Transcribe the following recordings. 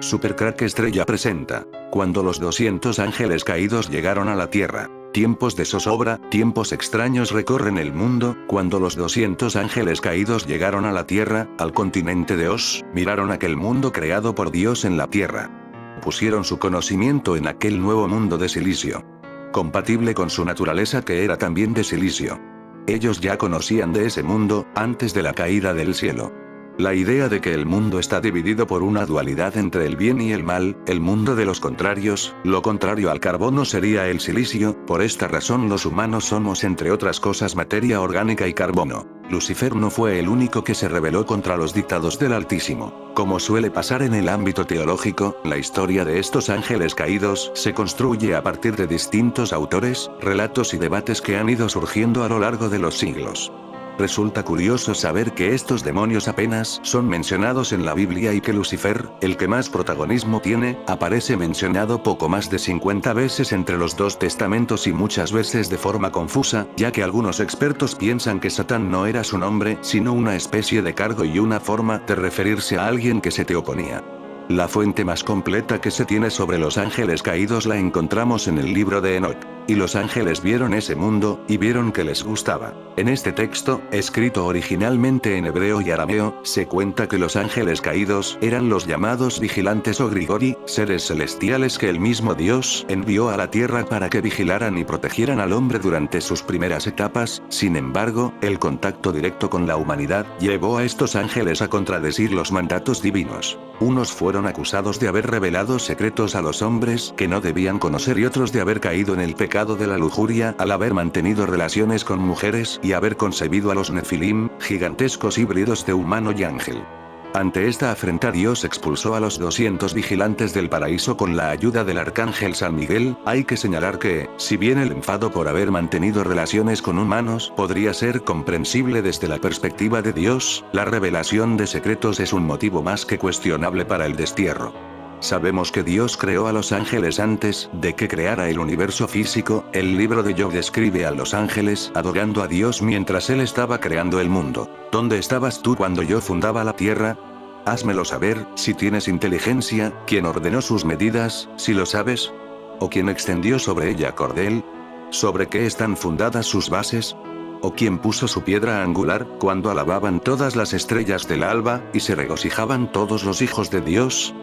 Supercrack Estrella presenta. Cuando los 200 ángeles caídos llegaron a la Tierra. Tiempos de zozobra, tiempos extraños recorren el mundo. Cuando los 200 ángeles caídos llegaron a la Tierra, al continente de Oz, miraron aquel mundo creado por Dios en la Tierra. Pusieron su conocimiento en aquel nuevo mundo de silicio. Compatible con su naturaleza que era también de silicio. Ellos ya conocían de ese mundo, antes de la caída del cielo. La idea de que el mundo está dividido por una dualidad entre el bien y el mal, el mundo de los contrarios, lo contrario al carbono sería el silicio, por esta razón los humanos somos entre otras cosas materia orgánica y carbono. Lucifer no fue el único que se rebeló contra los dictados del Altísimo. Como suele pasar en el ámbito teológico, la historia de estos ángeles caídos se construye a partir de distintos autores, relatos y debates que han ido surgiendo a lo largo de los siglos. Resulta curioso saber que estos demonios apenas son mencionados en la Biblia y que Lucifer, el que más protagonismo tiene, aparece mencionado poco más de 50 veces entre los dos testamentos y muchas veces de forma confusa, ya que algunos expertos piensan que Satán no era su nombre, sino una especie de cargo y una forma de referirse a alguien que se te oponía. La fuente más completa que se tiene sobre los ángeles caídos la encontramos en el libro de Enoch. Y los ángeles vieron ese mundo, y vieron que les gustaba. En este texto, escrito originalmente en hebreo y arameo, se cuenta que los ángeles caídos eran los llamados vigilantes o grigori, seres celestiales que el mismo Dios envió a la tierra para que vigilaran y protegieran al hombre durante sus primeras etapas. Sin embargo, el contacto directo con la humanidad llevó a estos ángeles a contradecir los mandatos divinos. Unos fueron acusados de haber revelado secretos a los hombres que no debían conocer y otros de haber caído en el pecado de la lujuria al haber mantenido relaciones con mujeres y haber concebido a los Nefilim, gigantescos híbridos de humano y ángel. Ante esta afrenta Dios expulsó a los 200 vigilantes del paraíso con la ayuda del arcángel San Miguel. Hay que señalar que, si bien el enfado por haber mantenido relaciones con humanos podría ser comprensible desde la perspectiva de Dios, la revelación de secretos es un motivo más que cuestionable para el destierro. Sabemos que Dios creó a los ángeles antes de que creara el universo físico. El libro de Job describe a los ángeles adorando a Dios mientras él estaba creando el mundo. ¿Dónde estabas tú cuando yo fundaba la tierra? Házmelo saber, si tienes inteligencia, ¿quién ordenó sus medidas, si lo sabes? ¿O quién extendió sobre ella cordel? ¿Sobre qué están fundadas sus bases? ¿O quién puso su piedra angular, cuando alababan todas las estrellas del alba, y se regocijaban todos los hijos de Dios?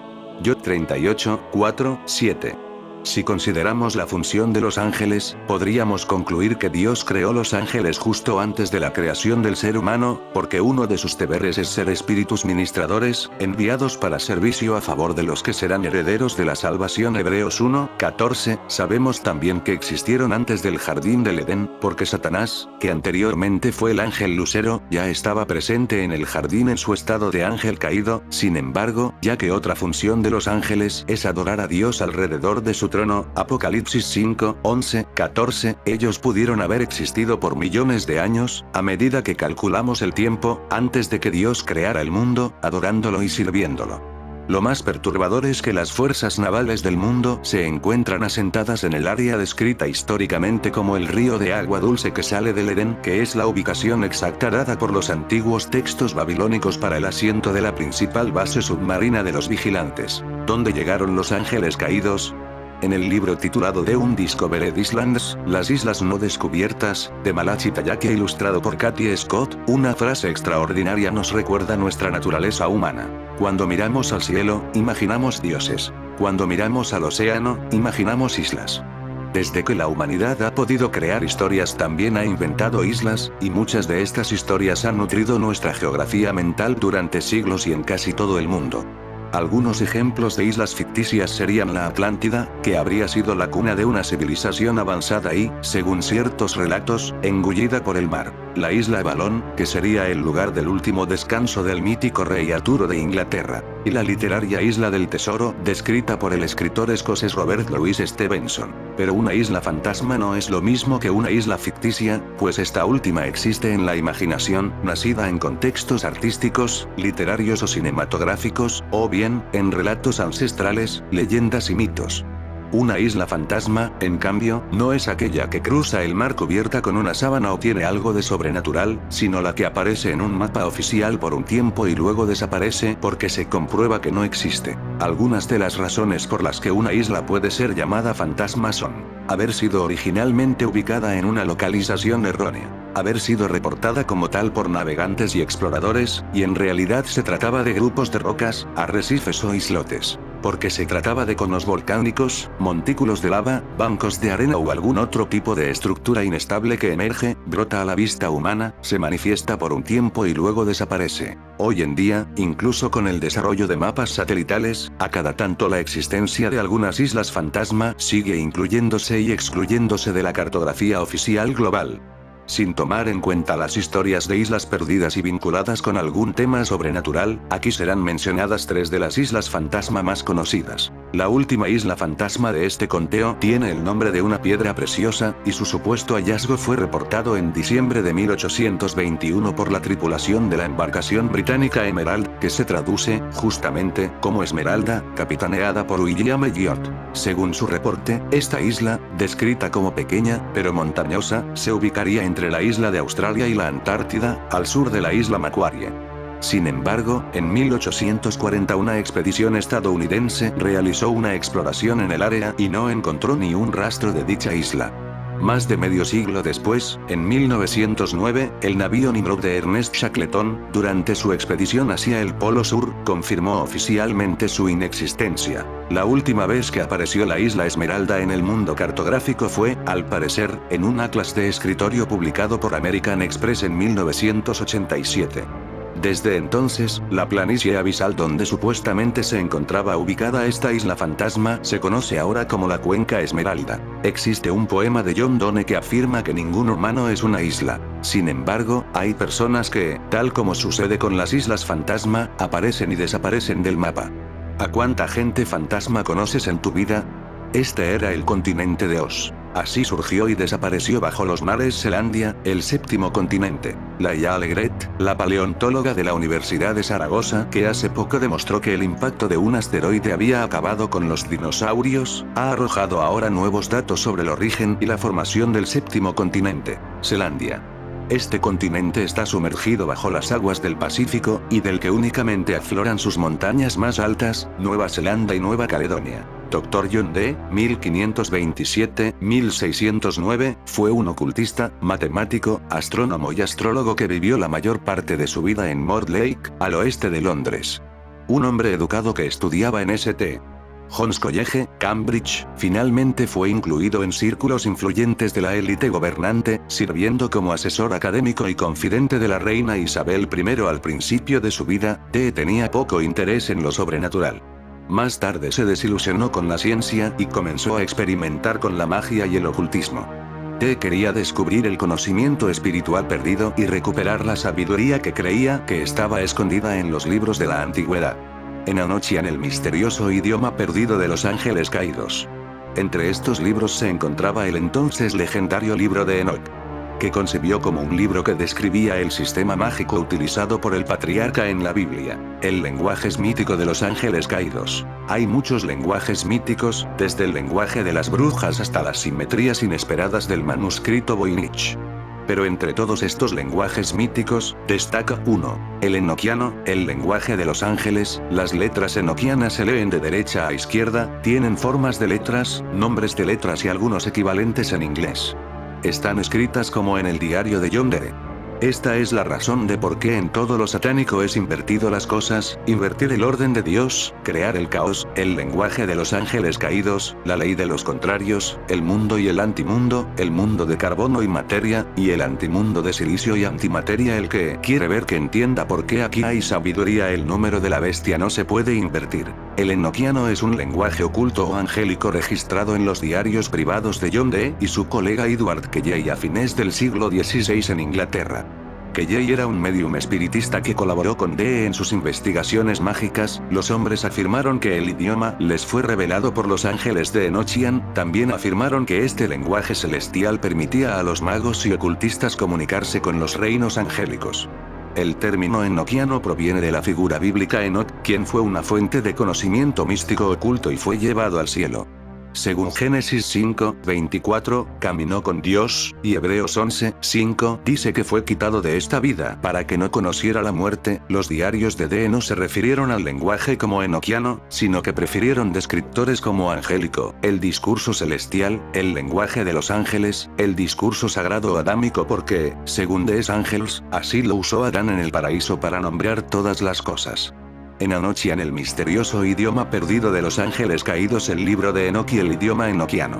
Job 38, 4, 7. Si consideramos la función de los ángeles, podríamos concluir que Dios creó los ángeles justo antes de la creación del ser humano, porque uno de sus deberes es ser espíritus ministradores, enviados para servicio a favor de los que serán herederos de la salvación. Hebreos 1, 14. Sabemos también que existieron antes del jardín del Edén, porque Satanás, que anteriormente fue el ángel lucero, ya estaba presente en el jardín en su estado de ángel caído. Sin embargo, ya que otra función de los ángeles es adorar a Dios alrededor de su trono, Apocalipsis 5, 11, 14, ellos pudieron haber existido por millones de años, a medida que calculamos el tiempo, antes de que Dios creara el mundo, adorándolo y sirviéndolo. Lo más perturbador es que las fuerzas navales del mundo se encuentran asentadas en el área descrita históricamente como el río de agua dulce que sale del Edén, que es la ubicación exacta dada por los antiguos textos babilónicos para el asiento de la principal base submarina de los vigilantes. ¿Dónde llegaron los ángeles caídos? En el libro titulado The Undiscovered Islands, las islas no descubiertas, de Malachi Tayake ilustrado por Katie Scott, una frase extraordinaria nos recuerda nuestra naturaleza humana. Cuando miramos al cielo, imaginamos dioses. Cuando miramos al océano, imaginamos islas. Desde que la humanidad ha podido crear historias también ha inventado islas, y muchas de estas historias han nutrido nuestra geografía mental durante siglos y en casi todo el mundo. Algunos ejemplos de islas ficticias serían la Atlántida, que habría sido la cuna de una civilización avanzada y, según ciertos relatos, engullida por el mar. La isla Avalón, que sería el lugar del último descanso del mítico rey Arturo de Inglaterra. Y la literaria Isla del Tesoro, descrita por el escritor escocés Robert Louis Stevenson. Pero una isla fantasma no es lo mismo que una isla ficticia, pues esta última existe en la imaginación, nacida en contextos artísticos, literarios o cinematográficos, o bien, en relatos ancestrales, leyendas y mitos. Una isla fantasma, en cambio, no es aquella que cruza el mar cubierta con una sábana o tiene algo de sobrenatural, sino la que aparece en un mapa oficial por un tiempo y luego desaparece porque se comprueba que no existe. Algunas de las razones por las que una isla puede ser llamada fantasma son: haber sido originalmente ubicada en una localización errónea, haber sido reportada como tal por navegantes y exploradores, y en realidad se trataba de grupos de rocas, arrecifes o islotes, porque se trataba de conos volcánicos, montículos de lava, bancos de arena o algún otro tipo de estructura inestable que emerge, brota a la vista humana, se manifiesta por un tiempo y luego desaparece. Hoy en día, incluso con el desarrollo de mapas satelitales, a cada tanto la existencia de algunas islas fantasma sigue incluyéndose y excluyéndose de la cartografía oficial global. Sin tomar en cuenta las historias de islas perdidas y vinculadas con algún tema sobrenatural, aquí serán mencionadas 3 de las islas fantasma más conocidas. La última isla fantasma de este conteo tiene el nombre de una piedra preciosa, y su supuesto hallazgo fue reportado en diciembre de 1821 por la tripulación de la embarcación británica Emerald, que se traduce, justamente, como Esmeralda, capitaneada por William Elliot. Según su reporte, esta isla, descrita como pequeña, pero montañosa, se ubicaría entre la isla de Australia y la Antártida, al sur de la isla Macquarie. Sin embargo, en 1840 una expedición estadounidense realizó una exploración en el área y no encontró ni un rastro de dicha isla. Más de medio siglo después, en 1909, el navío Nimrod de Ernest Shackleton, durante su expedición hacia el Polo Sur, confirmó oficialmente su inexistencia. La última vez que apareció la isla Esmeralda en el mundo cartográfico fue, al parecer, en un atlas de escritorio publicado por American Express en 1987. Desde entonces, la planicie abisal donde supuestamente se encontraba ubicada esta isla fantasma se conoce ahora como la Cuenca Esmeralda. Existe un poema de John Donne que afirma que ningún humano es una isla. Sin embargo, hay personas que, tal como sucede con las islas fantasma, aparecen y desaparecen del mapa. ¿A cuánta gente fantasma conoces en tu vida? Este era el continente de Oz. Así surgió y desapareció bajo los mares Zelandia, el séptimo continente. Laia Alegret, la paleontóloga de la Universidad de Zaragoza, que hace poco demostró que el impacto de un asteroide había acabado con los dinosaurios, ha arrojado ahora nuevos datos sobre el origen y la formación del séptimo continente, Zelandia. Este continente está sumergido bajo las aguas del Pacífico, y del que únicamente afloran sus montañas más altas, Nueva Zelanda y Nueva Caledonia. Dr. John D. 1527-1609, fue un ocultista, matemático, astrónomo y astrólogo que vivió la mayor parte de su vida en Mortlake, al oeste de Londres. Un hombre educado que estudiaba en St. John's College, Cambridge, finalmente fue incluido en círculos influyentes de la élite gobernante, sirviendo como asesor académico y confidente de la reina Isabel I. Al principio de su vida, D. tenía poco interés en lo sobrenatural. Más tarde se desilusionó con la ciencia y comenzó a experimentar con la magia y el ocultismo. D. quería descubrir el conocimiento espiritual perdido y recuperar la sabiduría que creía que estaba escondida en los libros de la antigüedad. En Enochian, el misterioso idioma perdido de los ángeles caídos. Entre estos libros se encontraba el entonces legendario libro de Enoch, que concibió como un libro que describía el sistema mágico utilizado por el patriarca en la Biblia. El lenguaje es mítico de los ángeles caídos. Hay muchos lenguajes míticos, desde el lenguaje de las brujas hasta las simetrías inesperadas del manuscrito Voynich. Pero entre todos estos lenguajes míticos, destaca uno, el enoquiano, el lenguaje de los ángeles. Las letras enoquianas se leen de derecha a izquierda, tienen formas de letras, nombres de letras y algunos equivalentes en inglés. Están escritas como en el diario de John Dee. Esta es la razón de por qué en todo lo satánico es invertido las cosas, invertir el orden de Dios, crear el caos, el lenguaje de los ángeles caídos, la ley de los contrarios, el mundo y el antimundo, el mundo de carbono y materia, y el antimundo de silicio y antimateria. El que quiere ver que entienda por qué aquí hay sabiduría. El número de la bestia no se puede invertir. El enoquiano es un lenguaje oculto o angélico registrado en los diarios privados de John Dee y su colega Edward Kelley a fines del siglo XVI en Inglaterra. Kelley era un medium espiritista que colaboró con Dee en sus investigaciones mágicas. Los hombres afirmaron que el idioma les fue revelado por los ángeles de Enochian. También afirmaron que este lenguaje celestial permitía a los magos y ocultistas comunicarse con los reinos angélicos. El término enoquiano proviene de la figura bíblica Enoch, quien fue una fuente de conocimiento místico oculto y fue llevado al cielo. Según Génesis 5:24, caminó con Dios, y Hebreos 11:5 dice que fue quitado de esta vida para que no conociera la muerte. Los diarios de Dee no se refirieron al lenguaje como enoquiano, sino que prefirieron descriptores como angélico, el discurso celestial, el lenguaje de los ángeles, el discurso sagrado adámico porque, según Dees Angels, así lo usó Adán en el paraíso para nombrar todas las cosas. En Enochian, el misterioso idioma perdido de los ángeles caídos, el libro de Enoch y el idioma enoquiano.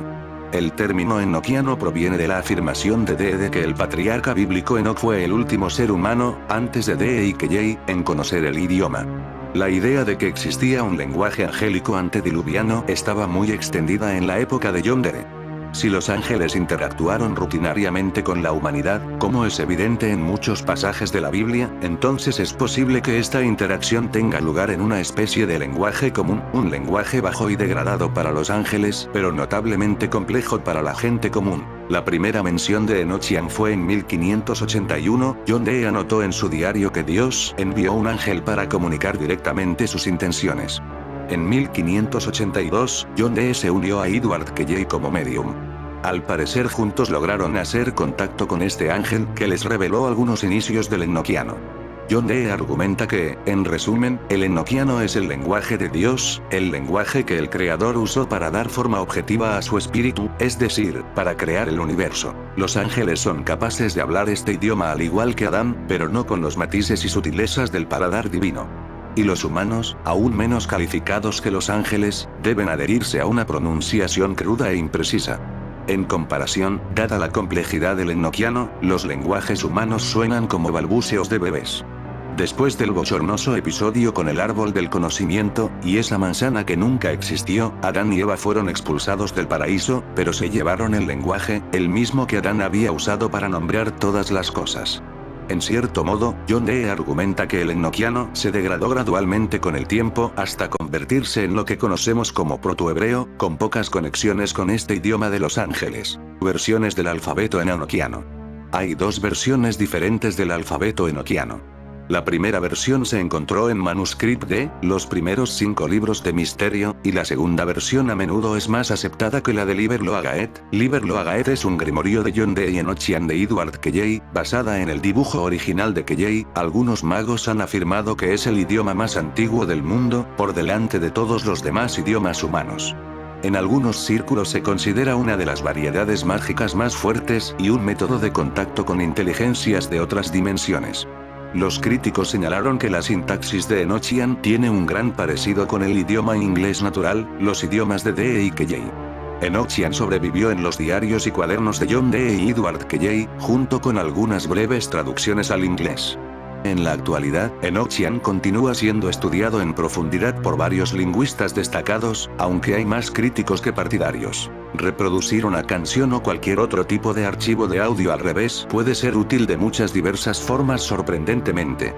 El término enoquiano proviene de la afirmación de Dee de que el patriarca bíblico Enoch fue el último ser humano, antes de Dee y Keyei, en conocer el idioma. La idea de que existía un lenguaje angélico antediluviano estaba muy extendida en la época de John Dee. Si los ángeles interactuaron rutinariamente con la humanidad, como es evidente en muchos pasajes de la Biblia, entonces es posible que esta interacción tenga lugar en una especie de lenguaje común, un lenguaje bajo y degradado para los ángeles, pero notablemente complejo para la gente común. La primera mención de Enochian fue en 1581. John Dee anotó en su diario que Dios envió un ángel para comunicar directamente sus intenciones. En 1582, John Dee se unió a Edward Keyei como medium. Al parecer juntos lograron hacer contacto con este ángel, que les reveló algunos inicios del enoquiano. John Dee argumenta que, en resumen, el enoquiano es el lenguaje de Dios, el lenguaje que el Creador usó para dar forma objetiva a su espíritu, es decir, para crear el universo. Los ángeles son capaces de hablar este idioma al igual que Adán, pero no con los matices y sutilezas del paladar divino. Y los humanos, aún menos calificados que los ángeles, deben adherirse a una pronunciación cruda e imprecisa. En comparación, dada la complejidad del enoquiano, los lenguajes humanos suenan como balbuceos de bebés. Después del bochornoso episodio con el árbol del conocimiento, y esa manzana que nunca existió, Adán y Eva fueron expulsados del paraíso, pero se llevaron el lenguaje, el mismo que Adán había usado para nombrar todas las cosas. En cierto modo, John Dee argumenta que el enoquiano se degradó gradualmente con el tiempo hasta convertirse en lo que conocemos como protohebreo, con pocas conexiones con este idioma de los ángeles. Versiones del alfabeto en enoquiano. Hay dos versiones diferentes del alfabeto enoquiano. La primera versión se encontró en manuscript de los primeros 5 libros de misterio, y la segunda versión a menudo es más aceptada que la de Liber Loagaeth. Liber Loagaeth es un grimorio de John Dee y Enochian de Edward Keyei, basada en el dibujo original de Keyei. Algunos magos han afirmado que es el idioma más antiguo del mundo, por delante de todos los demás idiomas humanos. En algunos círculos se considera una de las variedades mágicas más fuertes y un método de contacto con inteligencias de otras dimensiones. Los críticos señalaron que la sintaxis de Enochian tiene un gran parecido con el idioma inglés natural, los idiomas de Dee y Keyei. Enochian sobrevivió en los diarios y cuadernos de John Dee y Edward Keyei, junto con algunas breves traducciones al inglés. En la actualidad, Enochian continúa siendo estudiado en profundidad por varios lingüistas destacados, aunque hay más críticos que partidarios. Reproducir una canción o cualquier otro tipo de archivo de audio al revés puede ser útil de muchas diversas formas sorprendentemente.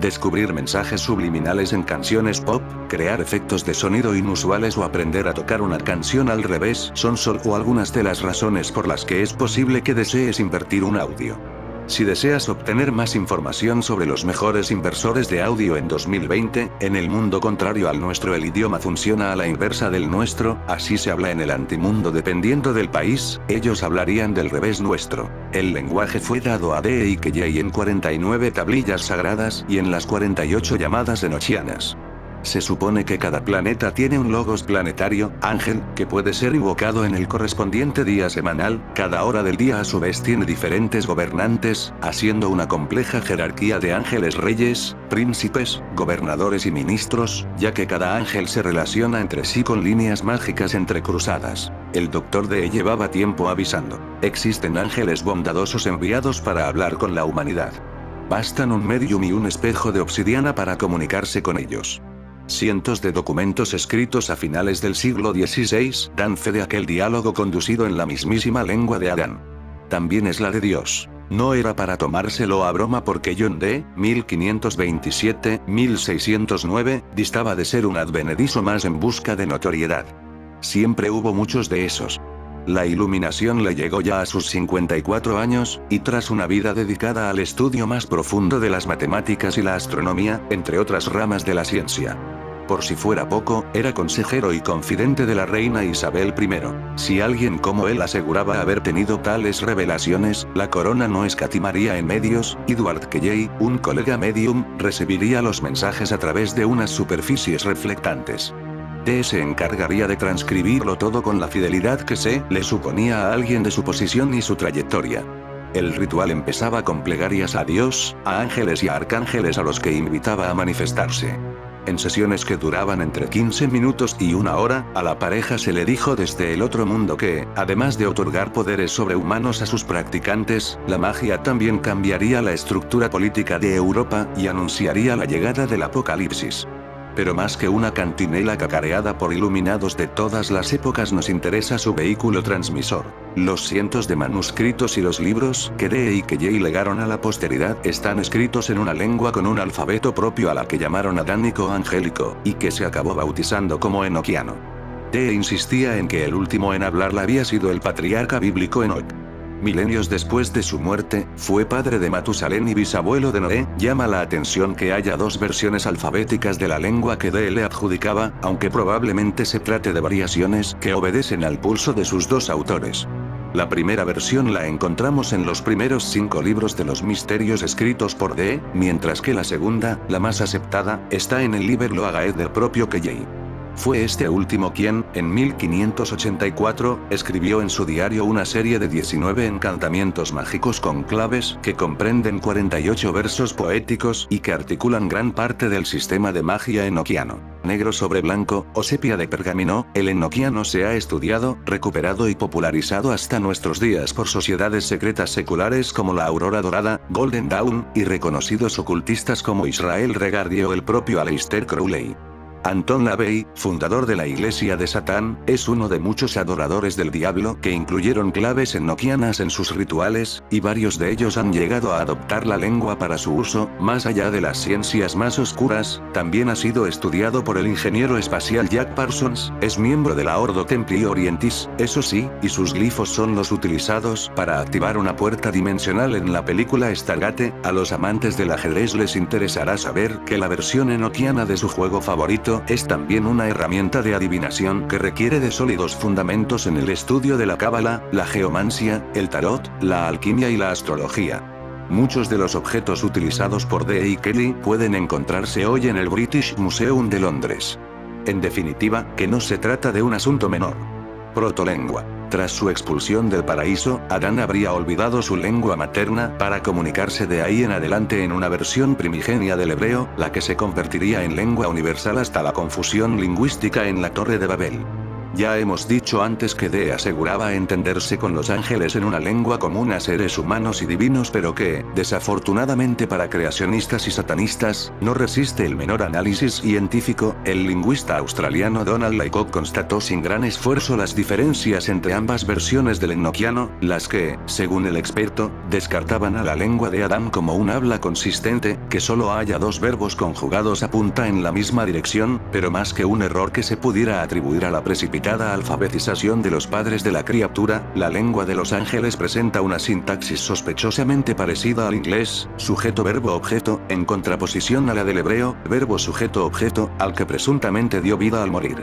Descubrir mensajes subliminales en canciones pop, crear efectos de sonido inusuales o aprender a tocar una canción al revés son solo algunas de las razones por las que es posible que desees invertir un audio. Si deseas obtener más información sobre los mejores inversores de audio en 2020, en el mundo contrario al nuestro el idioma funciona a la inversa del nuestro, así se habla en el antimundo dependiendo del país, ellos hablarían del revés nuestro. El lenguaje fue dado a Dee y Keyei en 49 tablillas sagradas y en las 48 llamadas enochianas. Se supone que cada planeta tiene un logos planetario, ángel, que puede ser invocado en el correspondiente día semanal. Cada hora del día a su vez tiene diferentes gobernantes, haciendo una compleja jerarquía de ángeles reyes, príncipes, gobernadores y ministros, ya que cada ángel se relaciona entre sí con líneas mágicas entrecruzadas. El Dr. Dee llevaba tiempo avisando. Existen ángeles bondadosos enviados para hablar con la humanidad. Bastan un medium y un espejo de obsidiana para comunicarse con ellos. Cientos de documentos escritos a finales del siglo XVI dan fe de aquel diálogo conducido en la mismísima lengua de Adán. También es la de Dios. No era para tomárselo a broma porque John Dee, 1527-1609, distaba de ser un advenedizo más en busca de notoriedad. Siempre hubo muchos de esos. La iluminación le llegó ya a sus 54 años, y tras una vida dedicada al estudio más profundo de las matemáticas y la astronomía, entre otras ramas de la ciencia. Por si fuera poco, era consejero y confidente de la reina Isabel I. Si alguien como él aseguraba haber tenido tales revelaciones, la corona no escatimaría en medios. Edward Kelly, un colega medium, recibiría los mensajes a través de unas superficies reflectantes. T se encargaría de transcribirlo todo con la fidelidad que se le suponía a alguien de su posición y su trayectoria. El ritual empezaba con plegarias a Dios, a ángeles y a arcángeles a los que invitaba a manifestarse. En sesiones que duraban entre 15 minutos y 1 hora, a la pareja se le dijo desde el otro mundo que, además de otorgar poderes sobrehumanos a sus practicantes, la magia también cambiaría la estructura política de Europa y anunciaría la llegada del apocalipsis. Pero más que una cantinela cacareada por iluminados de todas las épocas, nos interesa su vehículo transmisor. Los cientos de manuscritos y los libros que Dee y Kelly legaron a la posteridad están escritos en una lengua con un alfabeto propio a la que llamaron adánico angélico, y que se acabó bautizando como enoquiano. Dee insistía en que el último en hablarla había sido el patriarca bíblico Enoc. Milenios después de su muerte, fue padre de Matusalén y bisabuelo de Noé. Llama la atención que haya dos versiones alfabéticas de la lengua que Dee le adjudicaba, aunque probablemente se trate de variaciones que obedecen al pulso de sus dos autores. La primera versión la encontramos en los primeros 5 libros de los misterios escritos por Dee, mientras que la segunda, la más aceptada, está en el Liber Loagaeth del propio Kelly. Fue este último quien, en 1584, escribió en su diario una serie de 19 encantamientos mágicos con claves que comprenden 48 versos poéticos y que articulan gran parte del sistema de magia enoquiano. Negro sobre blanco, o sepia de pergamino, el enoquiano se ha estudiado, recuperado y popularizado hasta nuestros días por sociedades secretas seculares como la Aurora Dorada, Golden Dawn, y reconocidos ocultistas como Israel Regardie o el propio Aleister Crowley. Anton LaVey, fundador de la Iglesia de Satán, es uno de muchos adoradores del diablo que incluyeron claves enoquianas en sus rituales, y varios de ellos han llegado a adoptar la lengua para su uso. Más allá de las ciencias más oscuras, también ha sido estudiado por el ingeniero espacial Jack Parsons, es miembro de la Ordo Templi Orientis, eso sí, y sus glifos son los utilizados para activar una puerta dimensional en la película Stargate. A los amantes del ajedrez les interesará saber que la versión enoquiana de su juego favorito es también una herramienta de adivinación que requiere de sólidos fundamentos en el estudio de la cábala, la geomancia, el tarot, la alquimia y la astrología. Muchos de los objetos utilizados por Dee y Kelly pueden encontrarse hoy en el British Museum de Londres. En definitiva, que no se trata de un asunto menor. Protolengua. Tras su expulsión del paraíso, Adán habría olvidado su lengua materna para comunicarse de ahí en adelante en una versión primigenia del hebreo, la que se convertiría en lengua universal hasta la confusión lingüística en la Torre de Babel. Ya hemos dicho antes que Dee aseguraba entenderse con los ángeles en una lengua común a seres humanos y divinos, pero que, desafortunadamente para creacionistas y satanistas, no resiste el menor análisis científico. El lingüista australiano Donald Laycock constató sin gran esfuerzo las diferencias entre ambas versiones del enoquiano, las que, según el experto, descartaban a la lengua de Adán como un habla consistente, que solo haya dos verbos conjugados apunta en la misma dirección, pero más que un error que se pudiera atribuir a la precipitada alfabetización de los padres de la criatura, la lengua de los ángeles presenta una sintaxis sospechosamente parecida al inglés, sujeto-verbo-objeto, en contraposición a la del hebreo, verbo-sujeto-objeto, al que presuntamente dio vida al morir.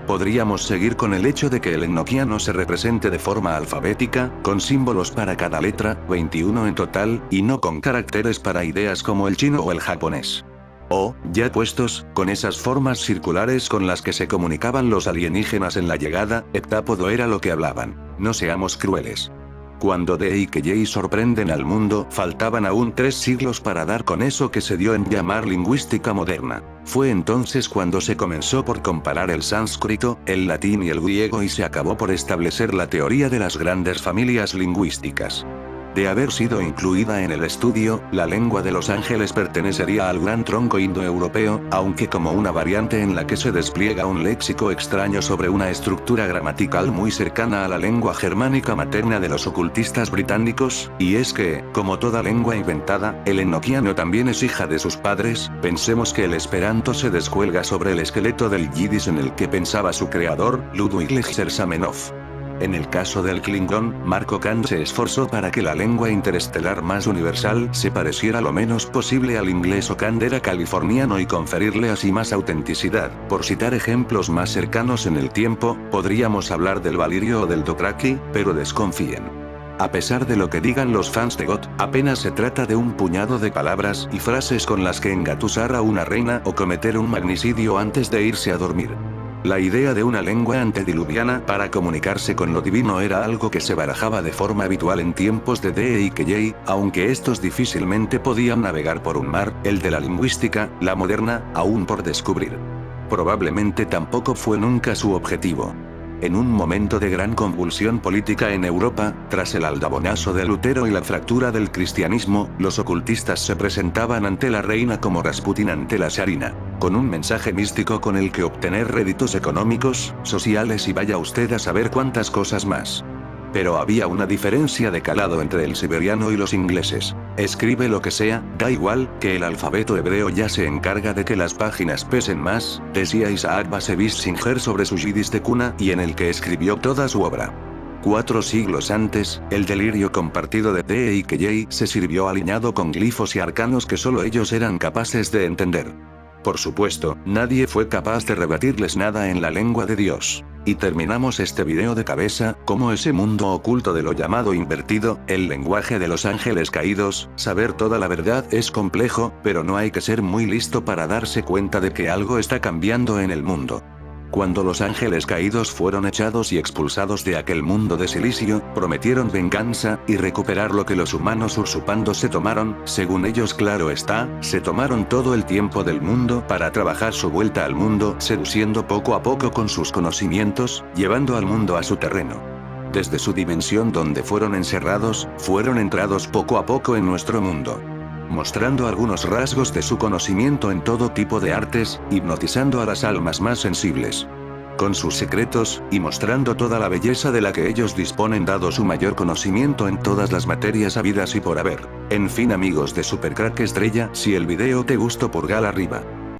Podríamos seguir con el hecho de que el enoquiano se represente de forma alfabética, con símbolos para cada letra, 21 en total, y no con caracteres para ideas como el chino o el japonés. O, ya puestos, con esas formas circulares con las que se comunicaban los alienígenas en la llegada, heptápodo era lo que hablaban. No seamos crueles. Cuando Dee y Kelly sorprenden al mundo, faltaban aún 3 siglos para dar con eso que se dio en llamar lingüística moderna. Fue entonces cuando se comenzó por comparar el sánscrito, el latín y el griego y se acabó por establecer la teoría de las grandes familias lingüísticas. De haber sido incluida en el estudio, la lengua de los ángeles pertenecería al gran tronco indoeuropeo, aunque como una variante en la que se despliega un léxico extraño sobre una estructura gramatical muy cercana a la lengua germánica materna de los ocultistas británicos, y es que, como toda lengua inventada, el enoquiano también es hija de sus padres. Pensemos que el esperanto se descuelga sobre el esqueleto del yiddish en el que pensaba su creador, Ludwig Leger Zamenhof. En el caso del Klingon, Mark Ockham se esforzó para que la lengua interestelar más universal se pareciera lo menos posible al inglés. Ockham era californiano y conferirle así más autenticidad. Por citar ejemplos más cercanos en el tiempo, podríamos hablar del Valirio o del Dothraki, pero desconfíen. A pesar de lo que digan los fans de GOT, apenas se trata de un puñado de palabras y frases con las que engatusar a una reina o cometer un magnicidio antes de irse a dormir. La idea de una lengua antediluviana para comunicarse con lo divino era algo que se barajaba de forma habitual en tiempos de D.E.I.K.J., aunque estos difícilmente podían navegar por un mar, el de la lingüística, la moderna, aún por descubrir. Probablemente tampoco fue nunca su objetivo. En un momento de gran convulsión política en Europa, tras el aldabonazo de Lutero y la fractura del cristianismo, los ocultistas se presentaban ante la reina como Rasputin ante la Tsarina, con un mensaje místico con el que obtener réditos económicos, sociales y vaya usted a saber cuántas cosas más. Pero había una diferencia de calado entre el siberiano y los ingleses. Escribe lo que sea, da igual, que el alfabeto hebreo ya se encarga de que las páginas pesen más, decía Isaac Bashevis Singer sobre su yidis de cuna y en el que escribió toda su obra. 4 siglos antes, el delirio compartido de D.E.I.K.J. se sirvió aliñado con glifos y arcanos que solo ellos eran capaces de entender. Por supuesto, nadie fue capaz de rebatirles nada en la lengua de Dios. Y terminamos este video de cabeza, como ese mundo oculto de lo llamado invertido, el lenguaje de los ángeles caídos. Saber toda la verdad es complejo, pero no hay que ser muy listo para darse cuenta de que algo está cambiando en el mundo. Cuando los ángeles caídos fueron echados y expulsados de aquel mundo de silicio, prometieron venganza, y recuperar lo que los humanos usurpando se tomaron, según ellos claro está, se tomaron todo el tiempo del mundo para trabajar su vuelta al mundo, seduciendo poco a poco con sus conocimientos, llevando al mundo a su terreno. Desde su dimensión donde fueron encerrados, fueron entrados poco a poco en nuestro mundo, mostrando algunos rasgos de su conocimiento en todo tipo de artes, hipnotizando a las almas más sensibles con sus secretos, y mostrando toda la belleza de la que ellos disponen dado su mayor conocimiento en todas las materias habidas y por haber. En fin amigos de Supercrack Estrella, si el video te gustó pulgar arriba.